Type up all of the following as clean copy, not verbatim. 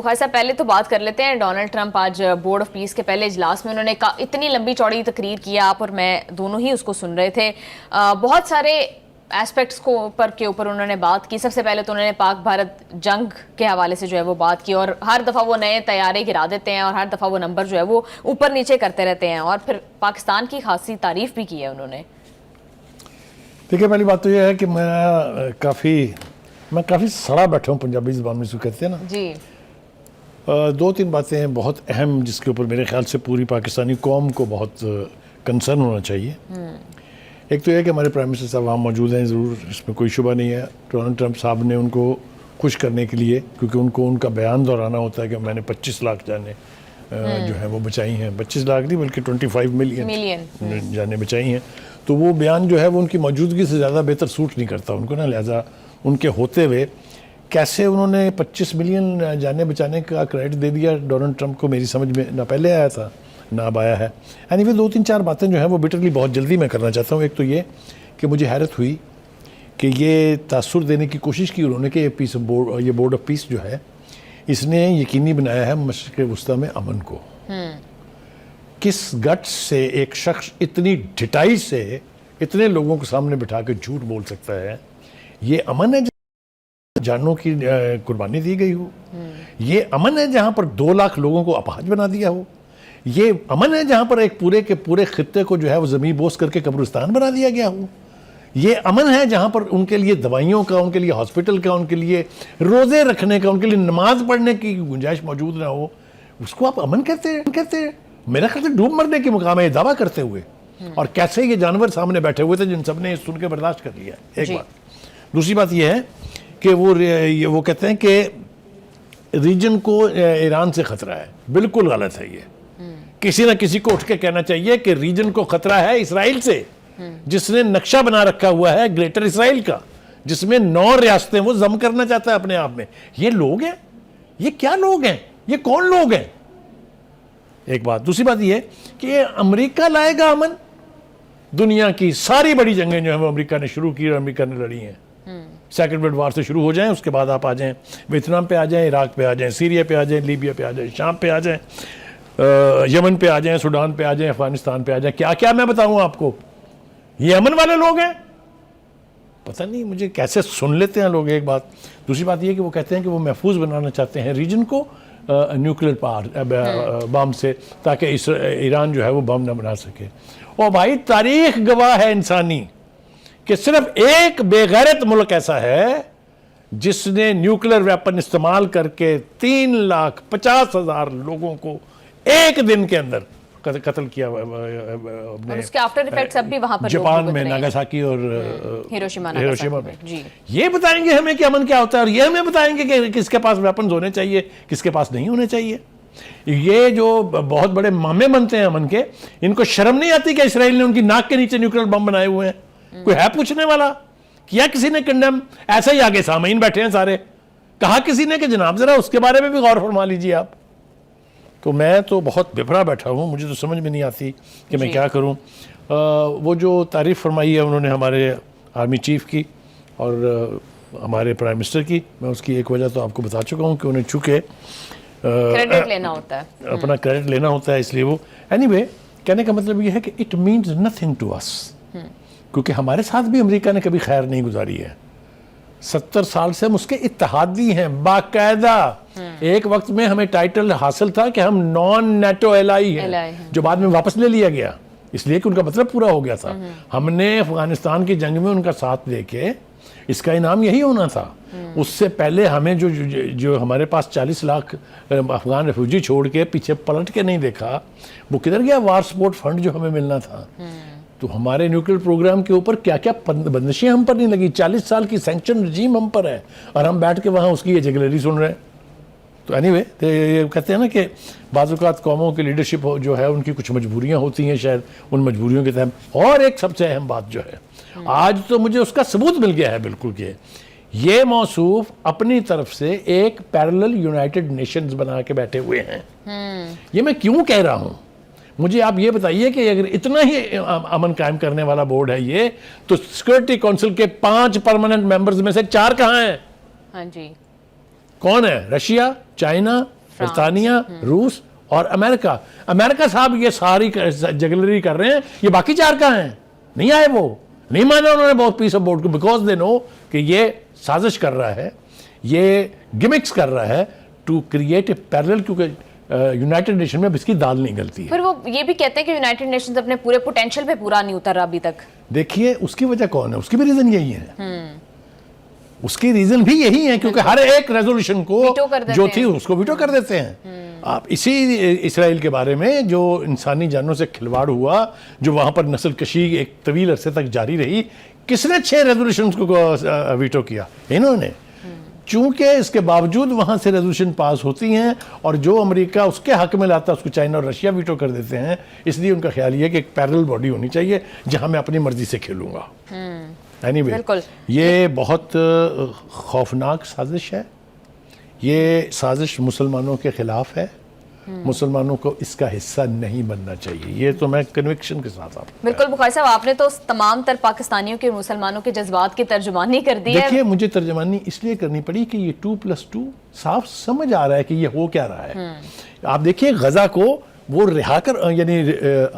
बुखारी साहब, पहले तो बात कर लेते हैं डोनाल्ड ट्रंप आज बोर्ड ऑफ पीस के पहले इजलास में उन्होंने इतनी लंबी चौड़ी तकरीर किया, आप और मैं दोनों ही उसको सुन रहे थे। बहुत सारे एस्पेक्ट्स के ऊपर उन्होंने बात की। सबसे पहले तो उन्होंने पाक भारत जंग के हवाले से जो है वो बात की, और हर दफ़ा वो नए तैयारे गिरा देते हैं और हर दफ़ा वो नंबर जो है वो ऊपर नीचे करते रहते हैं, और फिर पाकिस्तान की खासी तारीफ भी की है उन्होंने। देखिए, पहली बात तो यह है कि मैं काफ़ी सड़ा बैठा हूँ, पंजाबी ज़बान में इसको कहते हैं ना जी। दो तीन बातें हैं बहुत अहम जिसके ऊपर मेरे ख्याल से पूरी पाकिस्तानी कौम को बहुत कंसर्न होना चाहिए। एक तो यह कि हमारे प्राइम मिनिस्टर साहब वहाँ मौजूद हैं, ज़रूर, इसमें कोई शुबा नहीं है। डोनाल्ड ट्रंप साहब ने उनको खुश करने के लिए, क्योंकि उनको उनका बयान दोहराना होता है कि मैंने 25 लाख जाने जो है वो बचाई हैं, 25 लाख नहीं बल्कि 25 मिलियन जाने बचाई हैं, तो वो बयान जो है वो उनकी मौजूदगी से ज़्यादा बेहतर सूट नहीं करता उनको ना। लिहाजा उनके होते हुए कैसे उन्होंने 25 मिलियन जाने बचाने का क्रेडिट दे दिया डोनाल्ड ट्रंप को, मेरी समझ में ना पहले आया था ना अब आया है। एनीवे, दो तीन चार बातें जो हैं वो बिटरली बहुत जल्दी मैं करना चाहता हूँ। एक तो ये कि मुझे हैरत हुई कि ये तासुर देने की कोशिश की उन्होंने कि ये बोर्ड ऑफ पीस जो है इसने यकीनी बनाया है मशरिक़ वुस्ता में अमन को। किस गट से एक शख्स इतनी ढिठाई से इतने लोगों के सामने बिठा के झूठ बोल सकता है? ये अमन है जानों की कुर्बानी दी गई हो, ये अमन है जहां पर 2 लाख लोगों को अपाहज बना दिया हो, ये अमन है जहां पर एक पूरे के पूरे खित्ते को जो है वो ज़मीन बोस करके कब्रिस्तान बना दिया गया हो, ये अमन है जहां पर उनके लिए दवाइयों का, उनके लिए हॉस्पिटल का, उनके लिए रोज़े रखने का, उनके लिए नमाज पढ़ने की गुंजाइश मौजूद ना हो, उसको आप अमन कहते हैं? मेरा ख्याल से डूब मरने की मुकाम है ये दावा करते हुए। और कैसे ये जानवर सामने बैठे हुए थे जिन सब ने सुन के बर्दाश्त कर लिया। एक बात। दूसरी बात यह है कि वो कहते हैं कि रीजन को ईरान से खतरा है। बिल्कुल गलत है ये। किसी ना किसी को उठ के कहना चाहिए कि रीजन को खतरा है इसराइल से, जिसने नक्शा बना रखा हुआ है ग्रेटर इसराइल का, जिसमें 9 रियासतें वो जम करना चाहता है अपने आप में। ये लोग हैं? ये क्या लोग हैं? ये कौन लोग हैं? एक बात। दूसरी बात ये कि अमेरिका लाएगा अमन। दुनिया की सारी बड़ी जंगें जो है वो अमेरिका ने शुरू की और अमेरिका ने लड़ी हैं। सेकंड वर्ल्ड वार से शुरू हो जाएं, उसके बाद आप आ जाएं वियतनाम पे, आ जाएं इराक पे, आ जाएं सीरिया पे, आ जाएं लीबिया पे, आ जाएं शाम पे, आ जाएं यमन पे, आ जाएं सूडान पे, आ जाएं अफगानिस्तान पे, आ जाएं। क्या क्या मैं बताऊं आपको? ये अमन वाले लोग हैं? पता नहीं मुझे कैसे सुन लेते हैं लोग। एक बात। दूसरी बात ये कि वो कहते हैं कि वो महफूज बनाना चाहते हैं रीजन को न्यूक्लियर बम से, ताकि ईरान जो है वो बम ना बना सके। और भाई, तारीख गवाह है इंसानी कि सिर्फ एक बेगैरत मुल्क ऐसा है जिसने न्यूक्लियर वेपन इस्तेमाल करके 3,50,000 लोगों को एक दिन के अंदर कत्ल किया। और उसके आफ्टर इफेक्ट्स अब भी वहां पर जापान में नागासाकी और हिरोशिमा में। जी। ये बताएंगे हमें कि अमन क्या होता है, और ये हमें बताएंगे कि किसके पास वेपन्स होने चाहिए, किसके पास नहीं होने चाहिए। ये जो बहुत बड़े मामे बनते हैं अमन के, इनको शर्म नहीं आती कि इसराइल ने उनकी नाक के नीचे न्यूक्लियर बम बनाए हुए हैं? कोई है पूछने वाला? किया किसी ने कंडेम? ऐसे ही आगे सामईन बैठे हैं सारे। कहा किसी ने कि जनाब जरा उसके बारे में भी गौर फरमा लीजिए आप। तो मैं तो बहुत बेपरा बैठा हूँ, मुझे तो समझ में नहीं आती कि मैं क्या करूँ। वो जो तारीफ़ फरमाई है उन्होंने हमारे आर्मी चीफ की और हमारे प्राइम मिनिस्टर की, मैं उसकी एक वजह तो आपको बता चुका हूँ कि उन्हें चूँकि क्रेडिट लेना होता है, अपना क्रेडिट लेना होता है, इसलिए वो। एनीवे, कहने का मतलब ये है कि it means nothing to us, क्योंकि हमारे साथ भी अमेरिका ने कभी खैर नहीं गुजारी है। 70 साल से हम उसके इत्तेहादी हैं बाकायदा। एक वक्त में हमें टाइटल हासिल था कि हम नॉन नेटो एलाई हैं, जो बाद में वापस ले लिया गया, इसलिए कि उनका मतलब पूरा हो गया था। हमने अफगानिस्तान की जंग में उनका साथ देके इसका इनाम यही होना था। उससे पहले हमें जो हमारे पास 40 लाख अफगान रेफ्यूजी छोड़ के पीछे पलट के नहीं देखा, वो किधर गया? वार सपोर्ट फंड जो हमें मिलना था। तो हमारे न्यूक्लियर प्रोग्राम के ऊपर क्या क्या बंदिशें हम पर नहीं लगी। 40 साल की सैंक्शन रजीम हम पर है और हम बैठ के वहाँ उसकी ये जगलरी सुन रहे हैं। तो एनीवे, ये कहते हैं ना कि बाज़ औक़ात कौमों की लीडरशिप जो है उनकी कुछ मजबूरियाँ होती हैं, शायद उन मजबूरियों के तहत। और एक सबसे अहम बात जो है, आज तो मुझे उसका सबूत मिल गया है बिल्कुल कि ये मौसूफ अपनी तरफ से एक पैरेलल यूनाइटेड नेशंस बना के बैठे हुए हैं। ये मैं क्यों कह रहा हूँ? मुझे आप ये बताइए कि अगर इतना ही अमन कायम करने वाला बोर्ड है ये, तो सिक्योरिटी काउंसिल के 5 परमानेंट मेंबर्स में से 4 कहाँ हैं? हाँ जी। कौन है? रशिया, चाइना, बरतानिया, रूस और अमेरिका। अमेरिका साहब ये सारी जगलरी कर रहे हैं, ये बाकी चार कहाँ हैं? नहीं आए, वो नहीं माना उन्होंने बहुत पीस ऑफ बोर्ड को, बिकॉज दे नो कि ये साजिश कर रहा है, ये गिमिक्स कर रहा है टू क्रिएट ए पैरेलल, क्योंकि यूनाइटेड नेशन में अब इसकी दाल नहीं गलती है। फिर वो ये भी कहते हैं कि यूनाइटेड नेशंस अपने पूरे पोटेंशियल पे पूरा नहीं उतर रहा अभी तक। देखिए उसकी वजह कौन है? उसकी भी रीजन यही है, उसकी रीजन भी यही है, क्योंकि हर एक रेजोल्यूशन को जो थी उसको वीटो कर देते हैं। आप इसी इसराइल के बारे में, जो इंसानी जानों से खिलवाड़ हुआ, जो वहां पर नस्ल कशी एक तवील अरसे तक जारी रही, किसने 6 रेजोल्यूशन को वीटो किया? इन्होंने। चूंकि इसके बावजूद वहां से रेजोल्यूशन पास होती हैं और जो अमेरिका उसके हक में लाता है उसको चाइना और रशिया वीटो कर देते हैं, इसलिए उनका ख्याल ये है कि एक पैरेलल बॉडी होनी चाहिए जहां मैं अपनी मर्जी से खेलूंगा। एनीवे, ये बहुत खौफनाक साजिश है। ये साजिश मुसलमानों के खिलाफ है, मुसलमानों को इसका हिस्सा नहीं बनना चाहिए, ये तो मैं कन्विक्शन के साथ आपको। बिल्कुल बुखारी साहब, आपने तो तमाम तर पाकिस्तानियों के, मुसलमानों के जज्बात की तर्जुमानी कर दी है। देखिए मुझे तर्जुमानी इसलिए करनी पड़ी कि ये 2+2 साफ समझ आ रहा है कि ये हो क्या रहा है। आप देखिए गजा को वो रिहा कर, यानी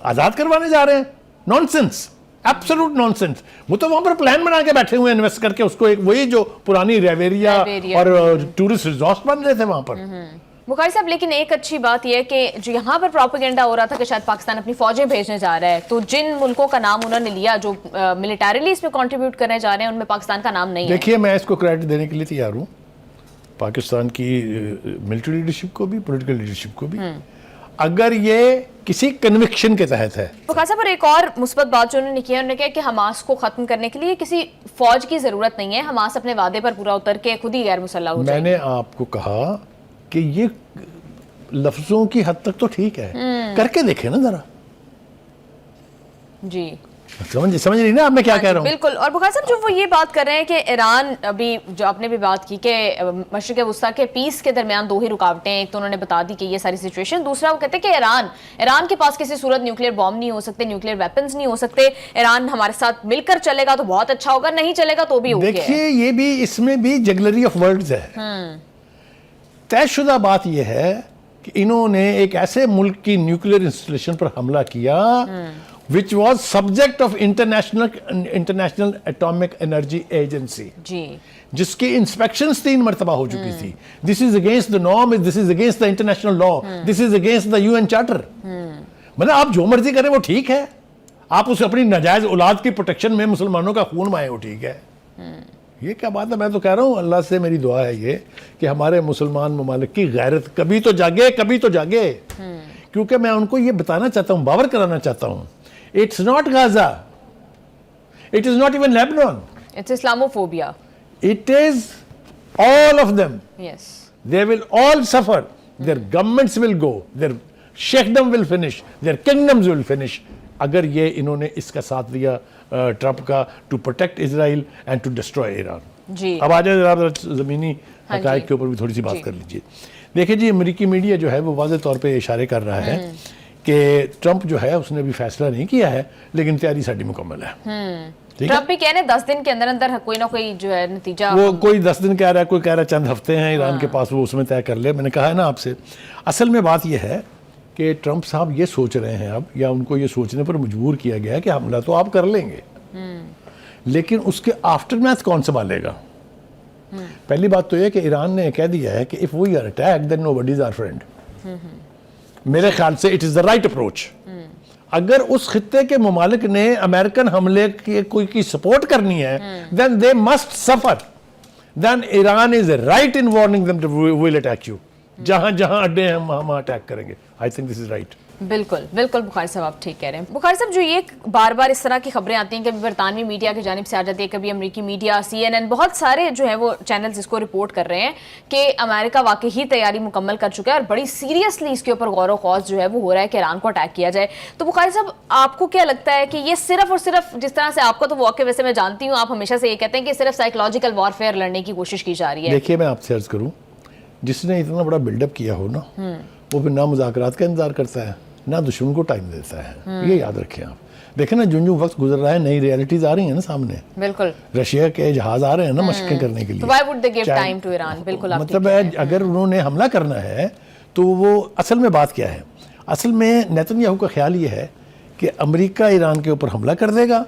आजाद करवाने जा रहे हैं। Nonsense, absolute nonsense. वो तो वहां पर प्लान बना के बैठे हुए हैं इन्वेस्ट करके, उसको एक वही जो पुरानी रेवेरिया और टूरिस्ट रिजॉर्ट बन रहे थे वहां पर। बुखारी साहब, लेकिन एक अच्छी बात यह है कि जो यहाँ पर प्रोपेगेंडा हो रहा था कि शायद पाकिस्तान अपनी फौजें भेजने जा रहा है, तो जिन मुल्कों का नाम उन्होंने लिया जो मिलिटरीली इसमें कंट्रीब्यूट करने जा रहे हैं, उनमें पाकिस्तान का नाम नहीं है। देखिए मैं इसको क्रेडिट देने के लिए तैयार हूँ, पाकिस्तान की मिलिट्री लीडरशिप को भी, पॉलिटिकल लीडरशिप को भी, अगर ये किसी कन्विक्शन के तहत है। बुखारी साहब, और एक और मुस्बत बात जो उन्होंने की है, उन्होंने कहा कि हमास को खत्म करने के लिए किसी फौज की जरूरत नहीं है, हमास अपने वादे पर पूरा उतर के खुद ही गैर मुसल्लह हो जाएगी। मैंने आपको कहा कि ये लफ्जों की हद तक तो ठीक है, करके देखे ना जरा जी। समझ रही ना आप मैं क्या कह रहा हूँ? बिल्कुल। और बुखारी साहब, जो वो ये बात कर रहे हैं कि ईरान, अभी जो आपने भी बात की कि मशरिक वस्ता के पीस के दरमियान 2 ही रुकावटें, एक तो उन्होंने बता दी कि ये सारी सिचुएशन, दूसरा वो कहते हैं कि ईरान के पास किसी सूरत न्यूक्लियर बॉम्ब नहीं हो सकते, न्यूक्लियर वेपन्स नहीं हो सकते, ईरान हमारे साथ मिलकर चलेगा तो बहुत अच्छा होगा, नहीं चलेगा तो भी ओके। देखिए ये भी, इसमें भी जगलरी ऑफ वर्ड्स है। तयशुदा बात यह है कि इन्होंने एक ऐसे मुल्क की न्यूक्लियर इंस्टॉलेशन पर हमला किया which was subject of international atomic energy agency जी, जिसकी इंस्पेक्शंस 3 मरतबा हो चुकी थी। This is against the norm, this is against the international law, this is against the UN charter. मतलब आप जो मर्जी करें वो ठीक है, आप उसे अपनी नाजायज औलाद की प्रोटेक्शन में मुसलमानों का खून माए वो ठीक है। ये क्या बात है? मैं तो कह रहा हूँ, अल्लाह से मेरी दुआ है ये कि हमारे मुसलमान ममालिक की गैरत कभी तो जागे, कभी तो जागे। क्योंकि मैं उनको ये बताना चाहता हूँ, बावर कराना चाहता हूँ, it's not Gaza, it is not even Lebanon, it's Islamophobia, it is all of them. yes, they will all suffer, their governments will go, their sheikhdom will finish, their kingdoms will finish, अगर ये इन्होंने इसका साथ दिया Trump का, to protect Israel and to destroy Iran ji. अब आ जाए ज़मीनी हक़ाइक़ के ऊपर भी थोड़ी सी बात कर लीजिए। देखिए जी, अमेरिकी मीडिया जो है वो वाज़ेह तौर पे इशारे कर रहा है कि ट्रंप जो है उसने भी फैसला नहीं किया है, लेकिन तैयारी साड़ी मुकम्मल है। ट्रंप भी कह रहे हैं 10 दिन के अंदर अंदर कोई ना कोई जो है नतीजा, वो कोई 10 दिन कह रहा है, कोई कह रहा है चंद हफ्ते हैं ईरान के पास, वो उसमें तय कर ले। मैंने कहा है ना आपसे, असल में बात यह है कि ट्रंप साहब ये सोच रहे हैं अब, या उनको ये सोचने पर मजबूर किया गया है कि हमला तो आप कर लेंगे, लेकिन उसके आफ्टरमैथ कौन संभालेगा? पहली बात तो यह कि ईरान ने कह दिया है कि if we are attack then nobody is our friend. मेरे ख्याल से it is the right approach. अगर उस खित्ते के ममालिक ने अमेरिकन हमले के कोई की सपोर्ट करनी है, then they must suffer, then Iran is right in warning them to will attack you. जहां जहां अड्डे हैं हम अटैक करेंगे। I think this is right. बिल्कुल बिल्कुल बुखारी साहब, आप ठीक कह रहे हैं। बुखारी साहब, जो ये बार बार इस तरह की खबरें आती हैं, कभी बरतानवी मीडिया की जानिब से आ जाती है, कभी अमेरिकी मीडिया, CNN, बहुत सारे जो है वो चैनल्स इसको रिपोर्ट कर रहे हैं कि अमेरिका वाकई ही तैयारी मुकम्मल कर चुका है और बड़ी सीरियसली इसके ऊपर गौर व खौज जो है वो हो रहा है कि ईरान को अटैक किया जाए। तो बुखारी साहब, आपको क्या लगता है कि ये सिर्फ और सिर्फ, जिस तरह से आपको तो वाकई वैसे मैं जानती हूँ, आप हमेशा से ये कहते हैं कि सिर्फ साइकोलॉजिकल वॉरफेयर लड़ने की कोशिश की जा रही है? देखिए मैं आपसे अर्ज करूँ, जिसने इतना बड़ा बिल्डअप किया हो ना, वो फिर ना मुज़ाकरात का इंतजार करता है, ना दुश्मन को टाइम देता है। ये याद रखें आप। देखे ना, जो वक्त गुजर रहा है नई रियलिटीज आ रही है ना सामने। बिल्कुल, रशिया के जहाज आ रहे हैं ना मशक़ें करने के लिए। तो why would they give time to Iran? बिल्कुल, मतलब है अगर उन्होंने हमला करना है तो वो असल में बात क्या है, असल में नेतन्याहू का ख्याल ये है कि अमेरिका ईरान के ऊपर हमला कर देगा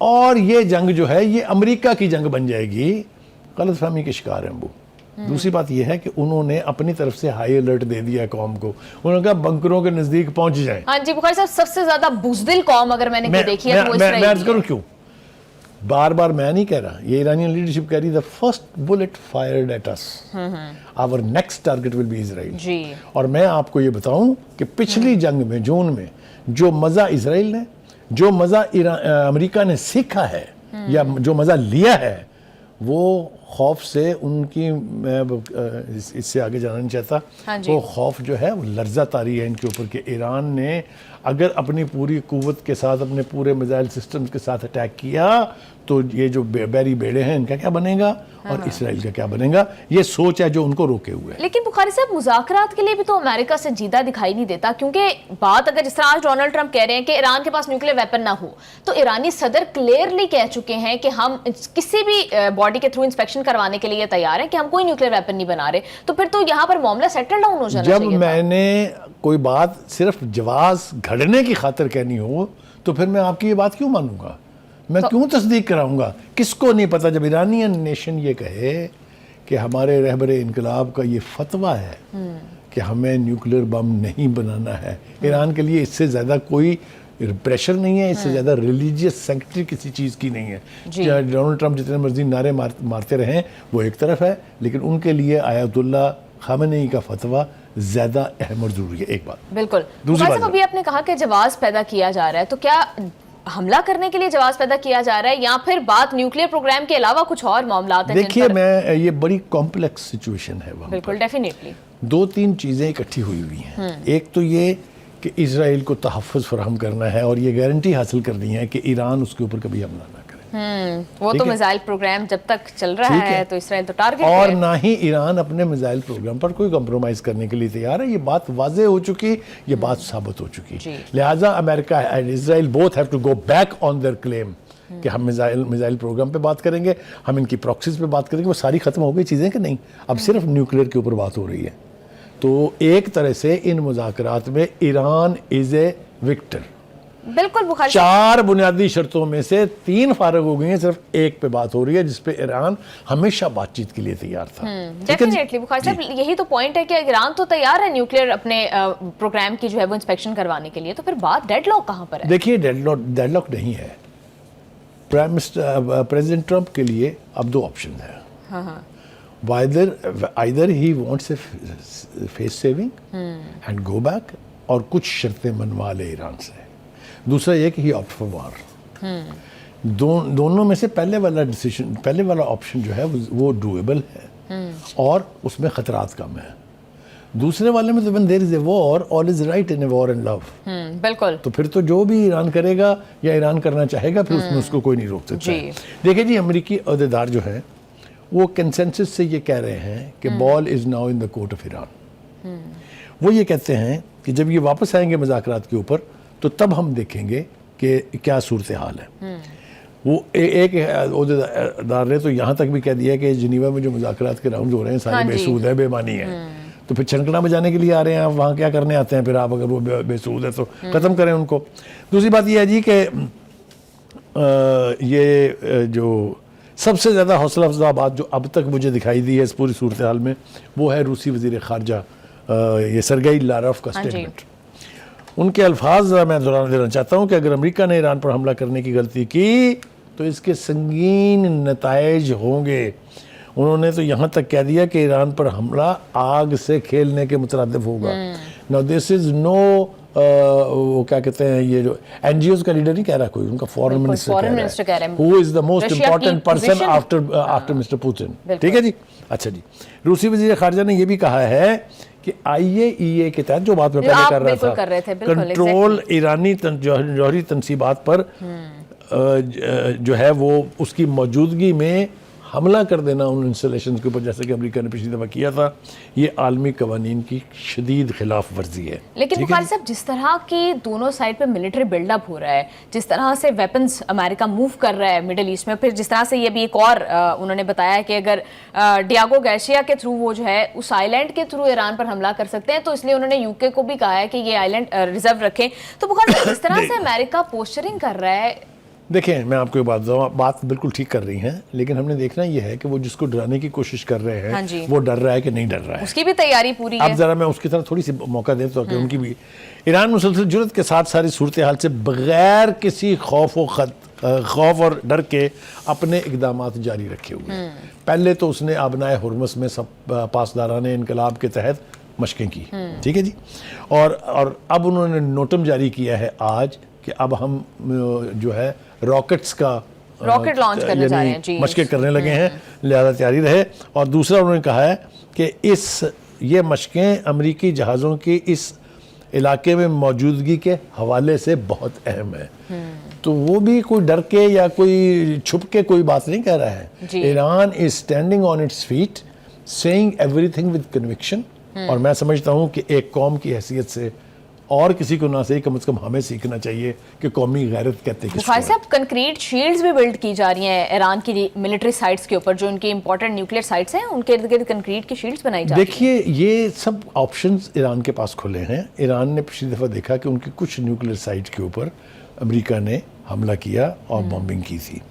और ये जंग जो है ये अमेरिका की जंग बन जाएगी। गलतफहमी के शिकार हैं वो। दूसरी बात यह है कि उन्होंने अपनी तरफ से हाई अलर्ट दे दिया कौम को। उन्होंने कहा बंकरों के नजदीक पहुंच जाएं। हाँ जी बुखारी साहब, सबसे ज्यादा बुज़दिल कौम अगर मैंने कोई देखी है तो वो इस्राएल मैं अर्ज करूं क्यों, बार बार मैं नहीं कह रहा, ये ईरानियन लीडरशिप कह रही the first bullet fired at us, our next target will be Israel ji. और मैं आपको ये बताऊं कि पिछली जंग में जून में जो मजा इजराइल ने, जो मजा अमेरिका ने सीखा है या जो मजा लिया है, वो खौफ से उनकी, मैं इससे आगे जाना नहीं चाहता, हाँ जी। वो खौफ जो है वो लर्जा तारी है इनके ऊपर कि ईरान ने अगर अपनी पूरी कुव्वत के साथ, अपने पूरे मिसाइल सिस्टम्स के साथ अटैक किया तो ये जो बैरी बेड़े हैं इनका क्या बनेगा और इसराइल का क्या बनेगा, ये सोच है जो उनको रोके हुए है। लेकिन बुखारी साहब, मुज़ाकरात के लिए भी तो अमेरिका से जीता दिखाई नहीं देता, क्योंकि बात अगर जिस तरह आज डोनाल्ड ट्रंप कह रहे हैं कि ईरान के पास न्यूक्लियर वेपन ना हो, तो ईरानी सदर क्लियरली कह चुके हैं कि हम किसी भी बॉडी के थ्रू इंस्पेक्शन करवाने के लिए तैयार हैं कि हम कोई न्यूक्लियर वेपन नहीं बना रहे। तो फिर तो यहाँ पर मामला सेटल डाउन हो जाना चाहिए। जब मैंने कोई बात सिर्फ जवाब घड़ने की खातिर कहनी हो तो फिर मैं आपकी ये बात क्यों मानूंगा, मैं क्यों तस्दीक कराऊंगा? किसको नहीं पता जब ईरानियन नेशन ये कहे कि हमारे रहबरे इनकलाब का ये फतवा है कि हमें न्यूक्लियर बम नहीं बनाना है। ईरान के लिए इससे ज़्यादा कोई प्रेशर नहीं है, इससे ज़्यादा रिलीजियस सेक्रेटरी किसी चीज़ की नहीं है। डोनाल्ड ट्रंप जितने मर्जी नारे मारते रहें वो एक तरफ है, लेकिन उनके लिए आयतुल्लाह खामेनी का फतवा ज़्यादा अहम और ज़रूरी है। एक बात बिल्कुल। दूसरी बात, अभी आपने कहा कि जवाब पैदा किया जा रहा है, तो क्या हमला करने के लिए जवाब पैदा किया जा रहा है या फिर बात न्यूक्लियर प्रोग्राम के अलावा कुछ और मामलात हैं? देखिए मैं, ये बड़ी कॉम्प्लेक्स सिचुएशन है वहाँ। बिल्कुल, डेफिनेटली दो तीन चीज़ें इकट्ठी हुई हैं। एक तो ये कि इजराइल को तहफ़्फ़ुज़ फराहम करना है और ये गारंटी हासिल करनी है कि ईरान उसके ऊपर कभी हमला ना करे। वो तो मिसाइल प्रोग्राम जब तक चल रहा है तो इसराइल तो टारगेट और है। ना ही ईरान अपने मिसाइल प्रोग्राम पर कोई कंप्रोमाइज करने के लिए तैयार है। ये बात वाजे हो चुकी, ये बात साबित हो चुकी। लिहाजा America and Israel both have to go back on their claim कि हम मिसाइल प्रोग्राम पे बात करेंगे, हम इनकी प्रॉक्सीज पे बात करेंगे। वो सारी खत्म हो गई चीज़ें कि नहीं, अब सिर्फ न्यूक्लियर के ऊपर बात हो रही है। तो एक तरह से इन मुज़ाकरात में ईरान इज ए विक्टर। बिल्कुल बुखारी, 4 बुनियादी शर्तों में से 3 फारग हो गई हैं, सिर्फ एक पे बात हो रही है जिस पे ईरान हमेशा बातचीत के लिए तैयार था। डेफिनेटली बुखारी साहब, यही तो पॉइंट है कि ईरान तो तैयार है न्यूक्लियर अपने प्रोग्राम की जो है वो इंस्पेक्शन करवाने के लिए, तो फिर बात डेडलॉक कहाँ पर है? देखिए डेडलॉक नहीं है। प्राइम मिनिस्टर प्रेसिडेंट ट्रंप के लिए अब 2 ऑप्शन है। Either he wants a face saving and go back और कुछ शर्तें मनवा ले ईरान से। दूसरा ये कि he opt for war। दोनों में से पहले वाला ऑप्शन जो है वो डूएबल है और उसमें खतरात कम है। दूसरे वाले में तो when there is a war, all is right in a war and love। बिल्कुल। तो फिर तो जो भी ईरान करेगा या ईरान करना चाहेगा फिर उसमें उसको कोई नहीं रोक सकता है। देखिए जी, अमेरिकी अहदेदार जो है वो कंसेंसस से ये कह रहे हैं कि ball is now in the court of Iran. वो ये कहते हैं कि जब ये वापस आएंगे मुज़ाकरात के ऊपर तो तब हम देखेंगे कि क्या सूरत हाल है। वो एक अहदेदार ने तो यहाँ तक भी कह दिया कि जिनीवा में जो मुज़ाकरात के राउंड हो रहे हैं सारे बेसूद है, बेमानी है। तो फिर छनकना बजाने के लिए आ रहे हैं, आप वहाँ क्या करने आते हैं? फिर आप अगर वो बेसूद है तो ख़त्म करें उनको। दूसरी बात यह है जी कि ये जो सबसे ज़्यादा हौसला अफजा बात जो अब तक मुझे दिखाई दी है इस पूरी सूरत हाल में, वो है रूसी वज़ीर ख़ारजा ये सरगेई लारोव का स्टेटमेंट। उनके अल्फाज मैं दोहराना देना चाहता हूँ कि अगर अमेरिका ने ईरान पर हमला करने की गलती की तो इसके संगीन नताइज होंगे। उन्होंने तो यहाँ तक कह दिया कि ईरान पर हमला आग से खेलने के मुतरादिफ होगा। नाउ दिस इज़ नो वो क्या कहते हैं, ये जो एनजीओ का लीडर नहीं कह रहा कोई, उनका फॉरेन मिनिस्टर कह रहा है, who is the most important person after mister Putin. ठीक है जी। अच्छा जी, रूसी वज़ीर ख़ारजा ने ये भी कहा है कि IAEA के तहत जो बात मैं पहले कर रहा था, कंट्रोल ईरानी जौहरी तनसीबात पर जो है वो उसकी मौजूदगी में हमला कर देना उन इंस्टॉलेशन के ऊपर, जैसे कि अमेरिका ने पिछली दफ़ा किया था, ये आलमी कवानीन की शदीद खिलाफ वर्जी है। लेकिन ठीक है बुखारी साहब, जिस तरह की दोनों साइड पे मिलिट्री बिल्डअप हो रहा है, जिस तरह से वेपन्स अमेरिका मूव कर रहा है मिडिल ईस्ट में, फिर जिस तरह से ये भी एक और उन्होंने बताया है कि अगर डियागो गार्सिया के थ्रू वो जो है उस आइलैंड के थ्रू ईरान पर हमला कर सकते हैं, तो इसलिए उन्होंने यूके को भी कहा है कि ये आइलैंड रिजर्व रखें। तो बुखारी साहब, जिस तरह से अमेरिका पोस्चरिंग कर रहा है, देखें, मैं आपको एक बात बताऊँ, बात बिल्कुल ठीक कर रही हैं, लेकिन हमने देखना ये है कि वो जिसको डराने की कोशिश कर रहे हैं, हाँ जी, वो डर रहा है कि नहीं डर रहा है, उसकी भी तैयारी पूरी है। अब ज़रा मैं उसकी तरफ थोड़ी सी मौका दें तो कि उनकी भी ईरान मुसलसल जुर्रत के साथ सारी सूरत हाल से बगैर किसी खौफ और डर के अपने इकदामात जारी रखे हुए हैं। पहले तो उसने आबनाए हुर्मस में सब पासदारान इनकलाब के तहत मशकें की, ठीक है जी, और अब उन्होंने नोटम जारी किया है आज कि अब हम जो है रॉकेट्स का रॉकेट लॉन्च करने जा रहे हैं जी, मशकें करने लगे हैं, लिहाजा तैयारी रहे। और दूसरा उन्होंने कहा है कि ये मशकें अमरीकी जहाज़ों की इस इलाके में मौजूदगी के हवाले से बहुत अहम है। तो वो भी कोई डर के या कोई छुप के कोई बात नहीं कह रहा है। Iran is standing on its feet, saying everything with conviction. और मैं समझता हूँ कि एक कौम की हैसियत से और किसी को ना सही, कम से कम हमें सीखना चाहिए कि कौमी गैरत कहते हैं। बुखारी साहब, कंक्रीट शील्ड्स भी बिल्ड की जा रही हैं ईरान की मिलिट्री साइट्स के ऊपर, जो उनके इंपॉर्टेंट न्यूक्लियर साइट्स हैं, उनके इर्द गिर्द कंक्रीट की शील्ड्स बनाई जा रही हैं। देखिए, ये सब ऑप्शंस ईरान के पास खुले हैं। ईरान ने पिछली दफ़ा देखा कि उनकी कुछ न्यूक्लियर साइट के ऊपर अमेरिका ने हमला किया और बॉम्बिंग की थी।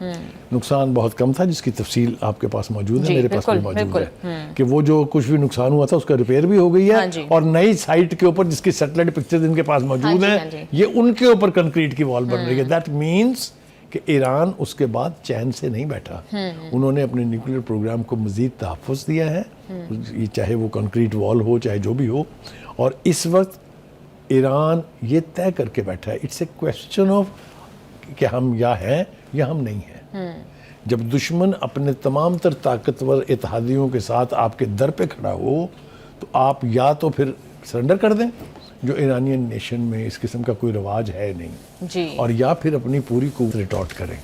नुकसान बहुत कम था, जिसकी तफसील आपके पास मौजूद है, मेरे पास भी मौजूद है कि वो जो कुछ भी नुकसान हुआ था उसका रिपेयर भी हो गई है। और नई साइट के ऊपर जिसकी सैटेलाइट पिक्चर्स इनके पास मौजूद हैं, ये उनके ऊपर कंक्रीट की वॉल बन रही है। दैट मीन्स कि ईरान उसके बाद चैन से नहीं बैठा। उन्होंने अपने न्यूक्लियर प्रोग्राम को मजीद तहफ़्फ़ुज़ दिया है, ये चाहे वो कंक्रीट वॉल हो चाहे जो भी हो। और इस वक्त ईरान ये तय करके बैठा है, इट्स ए क्वेश्चन ऑफ कि हम या हैं या हम नहीं हैं। जब दुश्मन अपने तमाम तर ताकतवर इत्तेहादियों के साथ आपके दर पे खड़ा हो, तो आप या तो फिर सरेंडर कर दें, जो ईरानियन नेशन में इस किस्म का कोई रिवाज है नहीं जी, और या फिर अपनी पूरी कुव्वत रिटॉर्ट करें।